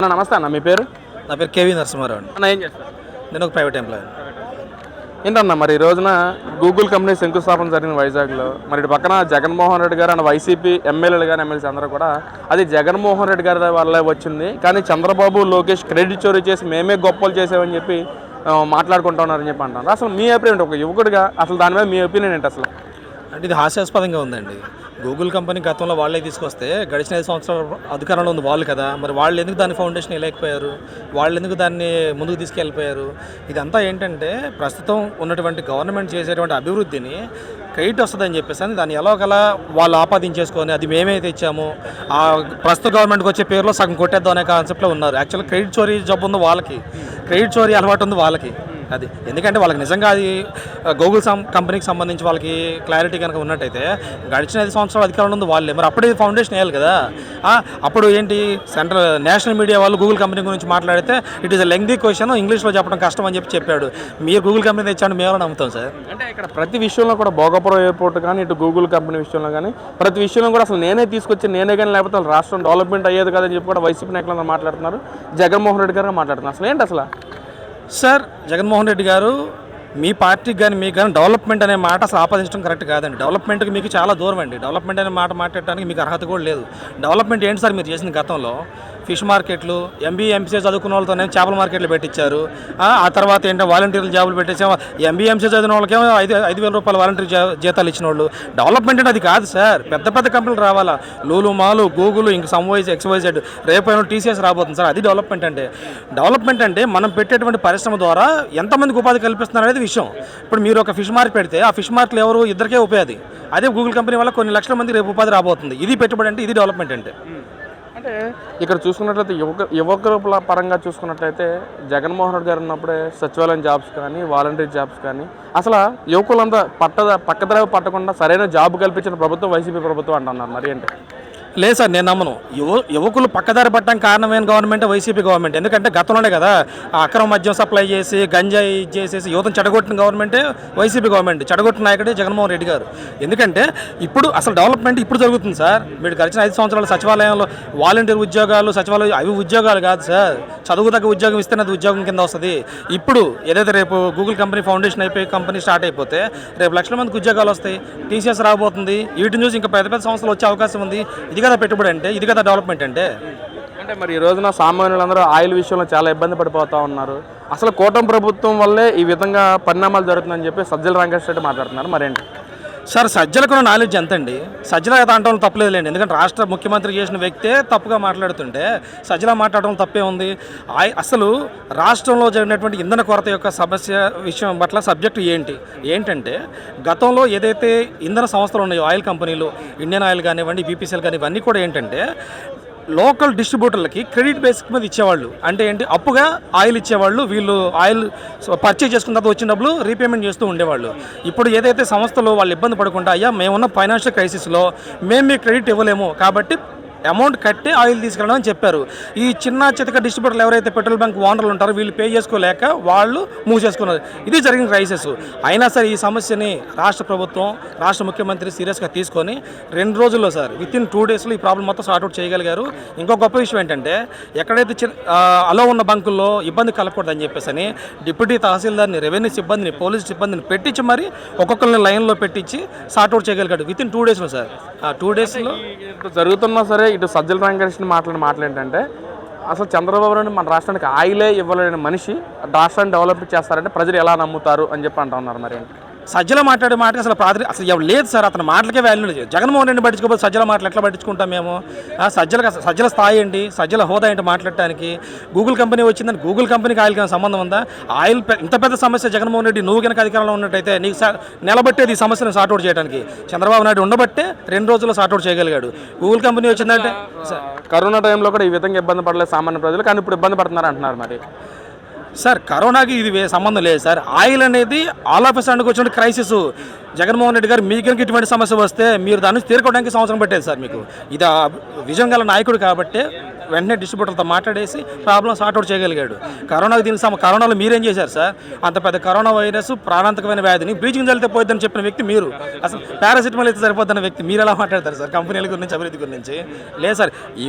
నమస్తే అన్న, మీ పేరు? నా పేరు కేవీ నరసింహారావు అండి. అన్న, ఏం చేస్తారు? నేను ఒక ప్రైవేట్ ఎంప్లాయీ. ఏంటన్నా మరి ఈ రోజున గూగుల్ కంపెనీ శంకుస్థాపన జరిగిన వైజాగ్లో, మరి ఇటు పక్కన జగన్మోహన్ రెడ్డి గారు అండ్ వైసీపీ ఎమ్మెల్యేలు కానీ ఎమ్మెల్సీ అందరూ కూడా అది జగన్మోహన్ రెడ్డి గారి వల్లే వచ్చింది, కానీ చంద్రబాబు లోకేష్ క్రెడిట్ చోరీ చేసి మేమే గొప్పలు చేసామని చెప్పి మాట్లాడుకుంటున్నారని చెప్పి అంటారు. అసలు మీ అభిప్రాయం ఏంటి? ఒక యువకుడిగా అసలు దాని మీద మీ ఒపీనియన్ ఏంటి అసలు? అంటే ఇది హాస్యాస్పదంగా ఉందండి. గూగుల్ కంపెనీ గతంలో వాళ్ళే తీసుకొస్తే గడిచిన 5 సంవత్సరాల అధికారంలో ఉంది వాళ్ళు కదా, మరి వాళ్ళు ఎందుకు దాని ఫౌండేషన్ వేయలేకపోయారు, వాళ్ళు ఎందుకు దాన్ని ముందుకు తీసుకెళ్ళిపోయారు? ఇదంతా ఏంటంటే ప్రస్తుతం ఉన్నటువంటి గవర్నమెంట్ చేసేటువంటి అభివృద్ధిని క్రెడిట్ వస్తుందని చెప్పేసి అని దాన్ని ఎలాగలా వాళ్ళు ఆపాదించేసుకొని అది మేమైతే ఇచ్చాము, ఆ ప్రస్తుత గవర్నమెంట్కి వచ్చే పేరులో సగం కొట్టేద్దాం అనే కాన్సెప్ట్లో ఉన్నారు. యాక్చువల్గా క్రెడిట్ చోరీ జబ్బు ఉంది వాళ్ళకి, క్రెడిట్ చోరీ అలవాటు ఉంది వాళ్ళకి. అది ఎందుకంటే వాళ్ళకి నిజంగా అది గూగుల్ కంపెనీకి సంబంధించి వాళ్ళకి క్లారిటీ కనుక ఉన్నట్టయితే గడిచిన 5 సంవత్సరాల అధికారంలో ఉంది వాళ్ళే, మరి అప్పుడే ఫౌండేషన్ వేయాలి కదా. అప్పుడు ఏంటి నేషనల్ మీడియా వాళ్ళు గూగుల్ కంపెనీ గురించి మాట్లాడితే it is a lengthy question, ఇంగ్లీష్లో చెప్పడం కష్టం అని చెప్పాడు. మీరు గూగుల్ కంపెనీ తెచ్చాడు మేము నమ్ముతాం సార్. అంటే ఇక్కడ ప్రతి విషయంలో కూడా భోగాపురం ఎయిర్పోర్ట్ కానీ ఇటు గూగుల్ కంపెనీ విషయంలో కానీ ప్రతి విషయంలో కూడా అసలు నేనే తీసుకొచ్చి నేనే కానీ లేకపోతే రాష్ట్రం డెవలప్మెంట్ అయ్యేది కదని చెప్పి కూడా వైసీపీ నాయకులు మాట్లాడుతున్నారు, జగన్మోహన్ రెడ్డి గారు మాట్లాడుతున్నారు. అసలు ఏంటి అసలు? సార్, జగన్మోహన్ రెడ్డి గారు మీ పార్టీకి కానీ మీకు కానీ డెవలప్మెంట్ అనే మాట అసలు ఆపాదించడం కరెక్ట్ కాదండి. డెవలప్మెంట్కి మీకు చాలా దూరం అండి. డెవలప్మెంట్ అనే మాట మాట్లాడడానికి మీకు అర్హత కూడా లేదు. డెవలప్మెంట్ ఏంటి సార్ మీరు చేసిన గతంలో? ఫిష్ మార్కెట్లు, ఎంబీఏ ఎంసీఏ చదువుకున్న వాళ్ళతోనే చేపల మార్కెట్లు పెట్టించారు. ఆ తర్వాత ఏంటో వాలంటీర్లు జాబులు పెట్టేసాము. ఎంబీఏ ఎంసీఏ చదివిన వాళ్ళకేమో 5,000 రూపాయలు వాలంటీర్ జీతాలు ఇచ్చిన వాళ్ళు. డెవలప్మెంట్ అంటే అది కాదు సార్. పెద్ద పెద్ద కంపెనీలు రావాలా, లూలు మాలు, గూగుల్, ఇంక సమ్వైజ్, ఎక్స్వైజెడ్, రేపు టీసీఎస్ రాబోతుంది సార్. అది డెవలప్మెంట్ అంటే. డెవలప్మెంట్ అంటే మనం పెట్టేటువంటి పరిశ్రమ ద్వారా ఎంతమందికి ఉపాధి కల్పిస్తున్నారు అనేది విషయం. ఇప్పుడు మీరు ఒక ఫిష్ మార్కెట్ పెడితే ఆ ఫిష్ మార్కెట్లు ఎవరు? ఇద్దరికే ఉపాధి. అదే గూగుల్ కంపెనీ వల్ల కొన్ని లక్షల మంది రేపు ఉపాధి రాబోతుంది. ఇది పెట్టుబడి అంటే, ఇది డెవలప్మెంట్ అంటే. అంటే ఇక్కడ చూసుకున్నట్లయితే యువకుల పరంగా చూసుకున్నట్లయితే జగన్మోహన్ రెడ్డి గారు ఉన్నప్పుడే సచివాలయం జాబ్స్ కానీ వాలంటీర్ జాబ్స్ కానీ అసలు యువకులంతా పక్కదారి పట్టకుండా సరైన జాబ్ కల్పించిన ప్రభుత్వం వైసీపీ ప్రభుత్వం అంటున్నారు. మరి ఏంటి? లేదు సార్, నేను నమ్మను. యువకులు పక్కదారి పట్టడానికి కారణమైన గవర్నమెంట్ వైసీపీ గవర్నమెంట్. ఎందుకంటే గతంలోనే కదా అక్రమ మద్యం సప్లై చేసి గంజాయి చేసేసి యువతను చెడగొట్టిన గవర్నమెంటే వైసీపీ గవర్నమెంట్. చెడగొట్టిన నాయకుడే జగన్మోహన్ రెడ్డి గారు. ఎందుకంటే ఇప్పుడు అసలు డెవలప్మెంట్ ఇప్పుడు జరుగుతుంది సార్. మీరు గడిచిన 5 సంవత్సరాల సచివాలయంలో వాలంటీర్ ఉద్యోగాలు, సచివాలయం అవి ఉద్యోగాలు కాదు సార్. చదువు తగ్గ ఉద్యోగం ఇస్తేనే అది ఉద్యోగం కింద వస్తుంది. ఇప్పుడు ఏదైతే రేపు గూగుల్ కంపెనీ ఫౌండేషన్ అయిపోయి కంపెనీ స్టార్ట్ అయిపోతే రేపు లక్షల మందికి ఉద్యోగాలు వస్తాయి, టీసీఎస్ రాబోతుంది. వీటిని చూసి ఇంకా పెద్ద పెద్ద సంస్థలు వచ్చే అవకాశం ఉంది. ఇది కదా పెట్టుబడి అంటే, ఇది కదా డెవలప్మెంట్ అంటే. అంటే మరి ఈ రోజున సామాన్యులందరూ ఆయిల్ విషయంలో చాలా ఇబ్బంది పడిపోతూ ఉన్నారు. అసలు కూటమి ప్రభుత్వం వల్లే ఈ విధంగా పరిణామాలు జరుగుతుందని చెప్పి సజ్జల రామకృష్ణారెడ్డి మాట్లాడుతున్నారు. మరేంటి సార్? సజ్జలకున్న నాలెడ్జ్ ఎంత అండి? సజ్జల దాంట్లో తప్పలేదులేండి. ఎందుకంటే రాష్ట్ర ముఖ్యమంత్రి చేసిన వ్యక్తే తప్పుగా మాట్లాడుతుంటే సజ్జల మాట్లాడడం తప్పే ఉంది. అసలు రాష్ట్రంలో జరిగినటువంటి ఇంధన కొరత యొక్క సమస్య విషయం పట్ల సబ్జెక్టు ఏంటంటే గతంలో ఏదైతే ఇంధన సంస్థలు ఉన్నాయో, ఆయిల్ కంపెనీలు, ఇండియన్ ఆయిల్ కానివ్వండి, బీపీసీఎల్ కానీ, ఇవన్నీ కూడా ఏంటంటే లోకల్ డిస్ట్రిబ్యూటర్లకి క్రెడిట్ బేసిక్ మీద ఇచ్చేవాళ్ళు. అంటే ఏంటి? అప్పుగా ఆయిల్ ఇచ్చేవాళ్ళు. వీళ్ళు ఆయిల్ పర్చేజ్ చేసుకున్న తర్వాత వచ్చిన డబ్బులు రీపేమెంట్ చేస్తూ ఉండేవాళ్ళు. ఇప్పుడు ఏదైతే సంస్థలు వాళ్ళు ఇబ్బంది పడకుండా, అయ్యా మేమున్న ఫైనాన్షియల్ క్రైసిస్లో మేము మీకు క్రెడిట్ ఇవ్వలేము కాబట్టి అమౌంట్ కట్టి ఆయిల్ తీసుకెళ్ళడం అని చెప్పారు. ఈ చిన్న చితక డిస్ట్రిబ్యూటర్లు ఎవరైతే పెట్రోల్ బంక్ ఓనర్లు ఉంటారో వీళ్ళు పే చేసుకోలేక వాళ్ళు మూవ్ చేసుకున్నారు. ఇది జరిగిన క్రైసిస్. అయినా సరే ఈ సమస్యని రాష్ట్ర ప్రభుత్వం, రాష్ట్ర ముఖ్యమంత్రి సీరియస్గా తీసుకొని 2 రోజుల్లో సార్, వితిన్ 2 డేస్లో ఈ ప్రాబ్లం మొత్తం సార్ట్అవుట్ చేయగలిగారు. ఇంకో గొప్ప విషయం ఏంటంటే ఎక్కడైతే అలో ఉన్న బంకుల్లో ఇబ్బంది కలగకూడదని చెప్పేసి డిప్యూటీ తహసీల్దార్ని, రెవెన్యూ సిబ్బందిని, పోలీస్ సిబ్బందిని పెట్టించి మరి ఒక్కొక్కరిని లైన్లో పెట్టించి సార్ట్అవుట్ చేయగలిగాడు వితిన్ 2 డేస్లో సార్. ఆ 2 డేస్లో జరుగుతున్నా సరే ఇటు సజ్జల రామకృష్ణ మాటలు ఏంటంటే అసలు చంద్రబాబు నాయుడు మన రాష్ట్రానికి ఆయిలే ఇవ్వలేని మనిషి రాష్ట్రాన్ని డెవలప్ చేస్తారంటే ప్రజలు ఎలా నమ్ముతారు అని చెప్పి అంటున్నారు. మరి సజ్జల మాట్లాడే మాటకి అసలు అసలు ఎవరు లేదు సార్. అతని మాటలకే వాల్యూ లేదు. జగన్మోహన్ రెడ్డిని పట్టించుకోకపోతే సజ్జల మాటలు ఎట్లా పట్టించుకుంటాం మేము? సజ్జల స్థాయి ఏంటి, సజ్జల హోదా ఏంటి మాట్లాడటానికి? గూగుల్ కంపెనీ వచ్చిందని గూగుల్ కంపెనీకి ఆయిల్కి సంబంధం ఉందా? ఆయిల్ ఇంత పెద్ద సమస్య జగన్మోహన్ రెడ్డి నువ్వు కనుక అధికారంలో ఉన్నట్టయితే నీకు నిలబట్టేది ఈ సమస్యను సార్ట్అవుట్ చేయడానికి. చంద్రబాబు నాయుడు ఉండబట్టే 2 రోజుల్లో సార్ట్అవుట్ చేయగలిగాడు. గూగుల్ కంపెనీ వచ్చిందంటే కరోనా టైంలో కూడా ఈ విధంగా ఇబ్బంది పడలేదు సామాన్య ప్రజలు, కానీ ఇప్పుడు ఇబ్బంది పడుతున్నారు అంటున్నారు. మరి సార్ కరోనాకి ఇది సంబంధం లేదు సార్. ఆయిల్ అనేది ఆల్ ఆఫ్ ఎ సడన్గా వచ్చిన క్రైసిస్. జగన్మోహన్ రెడ్డి గారు మీకు కనుక ఇటువంటి సమస్య వస్తే మీరు దాన్ని తీర్చుకోవడానికి సంవత్సరం పట్టేది సార్. మీకు ఇది విజయం గల నాయకుడు కాబట్టి వెంటనే డిస్ట్రిబ్యూటర్తో మాట్లాడేసి ప్రాబ్లం సార్ట్అవుట్ చేయగలిగాడు. కరోనాకు కరోనాలో మీరేం చేశారు సార్? అంత పెద్ద కరోనా వైరస్ ప్రాణాంతకమైన వ్యాధిని బ్లీచింగ్ చల్లితే పోయిద్దని చెప్పిన వ్యక్తి మీరు. అసలు పారాసిటమాల్ అయితే సరిపోతున్న వ్యక్తి మీరు ఎలా మాట్లాడతారు సార్ కంపెనీల గురించి, అభివృద్ధి గురించి? లేదు సార్, ఈ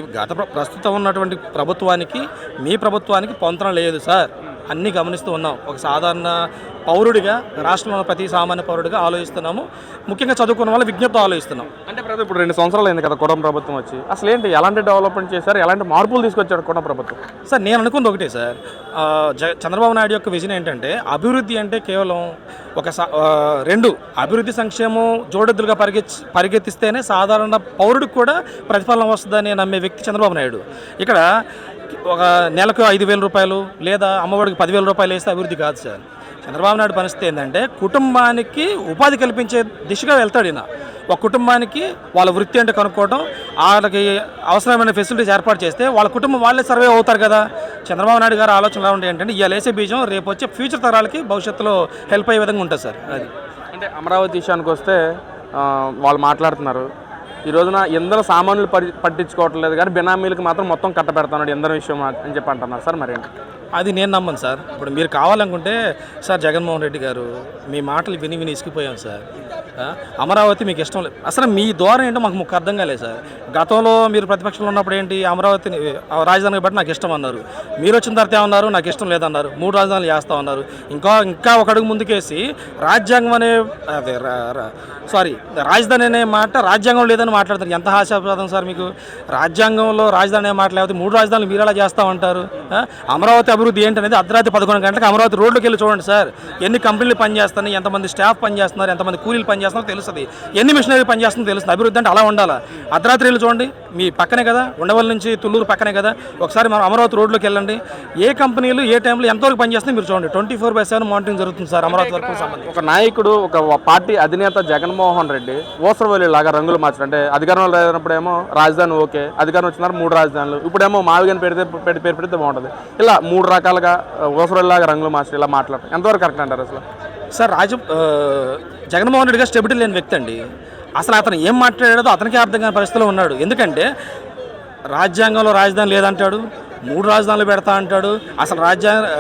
ప్రస్తుతం ఉన్నటువంటి ప్రభుత్వానికి మీ ప్రభుత్వానికి పొంతన లేదు సార్. అన్నీ గమనిస్తూ ఉన్నాం. ఒక సాధారణ పౌరుడిగా, రాష్ట్రంలో ప్రతి సామాన్య పౌరుడిగా ఆలోచిస్తున్నాము. ముఖ్యంగా చదువుకున్న వాళ్ళు విజ్ఞప్తి ఆలోచిస్తున్నాం. అంటే ప్రతి ఇప్పుడు 2 సంవత్సరాలు అయింది కదా కూటమి ప్రభుత్వం వచ్చి, అసలు ఏంటి ఎలాంటి డెవలప్మెంట్ చేశారు, ఎలాంటి మార్పులు తీసుకొచ్చారు కూటమి ప్రభుత్వం? సార్ నేను అనుకుంది ఒకటే సార్, చంద్రబాబు నాయుడు యొక్క విజన్ ఏంటంటే అభివృద్ధి అంటే కేవలం రెండు అభివృద్ధి సంక్షేమం జోడెద్దులుగా పరిగెత్తిస్తేనే సాధారణ పౌరుడికి కూడా ప్రతిఫలం వస్తుందని నమ్మే వ్యక్తి చంద్రబాబు నాయుడు. ఇక్కడ ఒక నెలకు 5,000 రూపాయలు లేదా అమ్మఒడికి 10,000 రూపాయలు వేస్తే అభివృద్ధి కాదు సార్. చంద్రబాబు నాయుడు పరిస్థితి ఏంటంటే కుటుంబానికి ఉపాధి కల్పించే దిశగా వెళ్తాడు ఈయన. ఒక కుటుంబానికి వాళ్ళ వృత్తి అంటే కనుక్కోవడం, వాళ్ళకి అవసరమైన ఫెసిలిటీస్ ఏర్పాటు చేస్తే వాళ్ళ కుటుంబం వాళ్ళే సర్వే అవుతారు కదా. చంద్రబాబు నాయుడు గారు ఆలోచన ఎలా ఉంటాయి ఏంటంటే ఇవాళ వేసే బీజం రేపు వచ్చే ఫ్యూచర్ తరాలకి భవిష్యత్తులో హెల్ప్ అయ్యే విధంగా ఉంటుంది సార్. అది అంటే అమరావతి విషయానికి వస్తే వాళ్ళు మాట్లాడుతున్నారు, ఈ రోజున ఎందరో సామాన్యులు పట్టించుకోవట్లేదు కానీ బినామీలకు మాత్రం మొత్తం కట్టబెడుతున్నాడు ఎందరో విషయం అని చెప్పి అంటున్నారు సార్. మరేంటి అది నేను నమ్మను సార్. ఇప్పుడు మీరు కావాలనుకుంటే సార్ జగన్మోహన్ రెడ్డి గారు మీ మాటలు విని విని ఇసుకుపోయాం సార్. అమరావతి మీకు ఇష్టం లేదు. అసలు మీ ద్వారా ఏంటో మాకు అర్థం కాలేదు సార్. గతంలో మీరు ప్రతిపక్షంలో ఉన్నప్పుడు ఏంటి అమరావతిని రాజధాని బట్టి నాకు ఇష్టం అన్నారు. మీరు వచ్చిన తర్వాత ఏమన్నారు? నాకు ఇష్టం లేదన్నారు. 3 రాజధానులు చేస్తా ఉన్నారు. ఇంకా ఒక అడుగు ముందుకేసి రాజ్యాంగం అనే రాజధాని అనే మాట రాజ్యాంగం లేదని మాట్లాడతారు. ఎంత హాస్యాస్పదం సార్ మీకు. రాజ్యాంగంలో రాజధాని అనే మాట లేకపోతే 3 రాజధానులు మీరు ఎలా చేస్తామంటారు? అమరావతి అభివృద్ధి ఏంటనేది అర్ధరాత్రి 11 గంటలకు అమరావతి రోడ్లోకి వెళ్ళి చూడండి సార్. ఎన్ని కంపెనీలు పనిచేస్తున్నాయి, ఎంతమంది స్టాఫ్ పనిచేస్తున్నారు, ఎంతమంది కూలీలు పనిచేస్తున్నారో తెలుస్తుంది, ఎన్ని మిషనరీ పనిచేస్తుందో తెలుస్తుంది. అభివృద్ధి అంటే అలా ఉండాలా? అర్ధరాత్రి వెళ్ళి చూడండి, మీ పక్కనే కదా, ఉండవల్లి నుంచి తుళ్ళూరు పక్కనే కదా. ఒకసారి మనం అమరావతి రోడ్లోకి వెళ్ళండి, ఏ కంపెనీలు ఏ టైంలో ఎంతవరకు పనిచేస్తున్నాయి మీరు చూడండి. 24/7 మానిటరింగ్ జరుగుతుంది సార్ అమరావతి వరకు సంబంధించి. ఒక నాయకుడు, ఒక పార్టీ అధినేత జగన్మోహన్ రెడ్డి ఓసరవల్లి లాగా రంగులు మార్చారు. అంటే అధికారంలో లేనప్పుడేమో రాజధాని ఓకే, అధికారం వచ్చినారు 3 రాజధానులు, ఇప్పుడేమో మావిగాని పేరు పెడితే బాగుంటుంది. ఇలా 3 రకాలుగా ఓసరవల్లిలాగా రంగులు మార్చి ఇలా మాట్లాడతారు. ఎంతవరకు కరెక్ట్ అంటారు అసలు? సార్ జగన్మోహన్ రెడ్డి గారు స్టెబిలిటీ లేని వ్యక్తి అండి. అసలు అతను ఏం మాట్లాడాడో అతనికే అర్థం కాని పరిస్థితిలో ఉన్నాడు. ఎందుకంటే రాజ్యాంగంలో రాజధాని లేదంటాడు, 3 రాజధానులు పెడతా అంటాడు, అసలు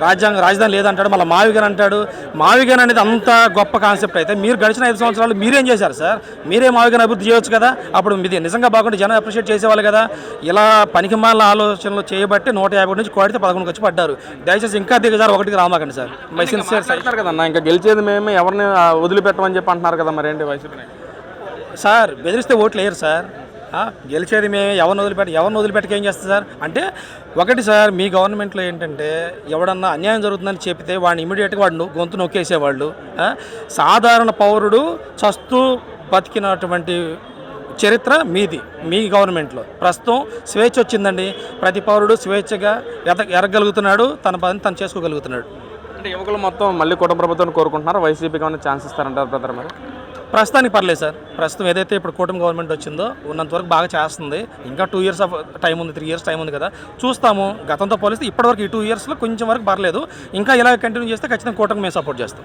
రాజధాని లేదంటాడు, మళ్ళీ మావిగన్ అంటాడు. మావిగన్ అనేది అంత గొప్ప కాన్సెప్ట్ అయితే మీరు గడిచిన 5 సంవత్సరాలు మీరేం చేశారు సార్? మీరే మావిగన్ అభివృద్ధి చేయొచ్చు కదా. అప్పుడు మీది నిజంగా బాగుంటే జనం అప్రిషియేట్ చేసేవాళ్ళు కదా. ఇలా పనికిమాల ఆలోచనలు చేయబట్టి 150 నుంచి కోడితే 11 వచ్చి పడ్డారు. దయచేసి ఇంకా దిగజారు 1కి రామాకండి సార్. మై సిన్సియర్ సార్ కదన్నా, ఇంకా గెలిచేది మేము ఎవరిని వదిలిపెట్టమని చెప్పి అంటున్నారు కదా. మరేంటి వైసీపీ సార్? బెదిరిస్తే ఓట్లు వేయరు సార్. గెలిచేది మేము ఎవరిని వదిలిపెట్టక ఏం చేస్తుంది సార్? అంటే ఒకటి సార్, మీ గవర్నమెంట్లో ఏంటంటే ఎవడన్నా అన్యాయం జరుగుతుందని చెప్తే వాడిని ఇమీడియట్గా గొంతు నొక్కేసేవాళ్ళు. సాధారణ పౌరుడు చస్తూ బతికినటువంటి చరిత్ర మీది. మీ గవర్నమెంట్లో ప్రస్తుతం స్వేచ్ఛ వచ్చిందండి. ప్రతి పౌరుడు స్వేచ్ఛగా ఎరగలుగుతున్నాడు, తన పని తను చేసుకోగలుగుతున్నాడు. అంటే యువకులు మొత్తం మళ్ళీ కూటమి ప్రభుత్వాన్ని కోరుకుంటున్నారు. వైసీపీకి ఏమైనా ఛాన్స్ ఇస్తారంటారు బ్రదర్? మరి ప్రస్తుతానికి పర్లేదు సార్. ప్రస్తుతం ఏదైతే ఇప్పుడు కూటమి గవర్నమెంట్ వచ్చిందో ఉన్నంతవరకు బాగా చేస్తుంది. ఇంకా 2 ఇయర్స్ టైం ఉంది, 3 ఇయర్స్ టైం ఉంది కదా, చూస్తాము. గతంతో పోలిస్తే ఇప్పటివరకు ఈ 2 ఇయర్స్లో కొంచెం వరకు పర్లేదు. ఇంకా ఇలా కంటిన్యూ చేస్తే ఖచ్చితంగా కూటమి మేము సపోర్ట్ చేస్తాం.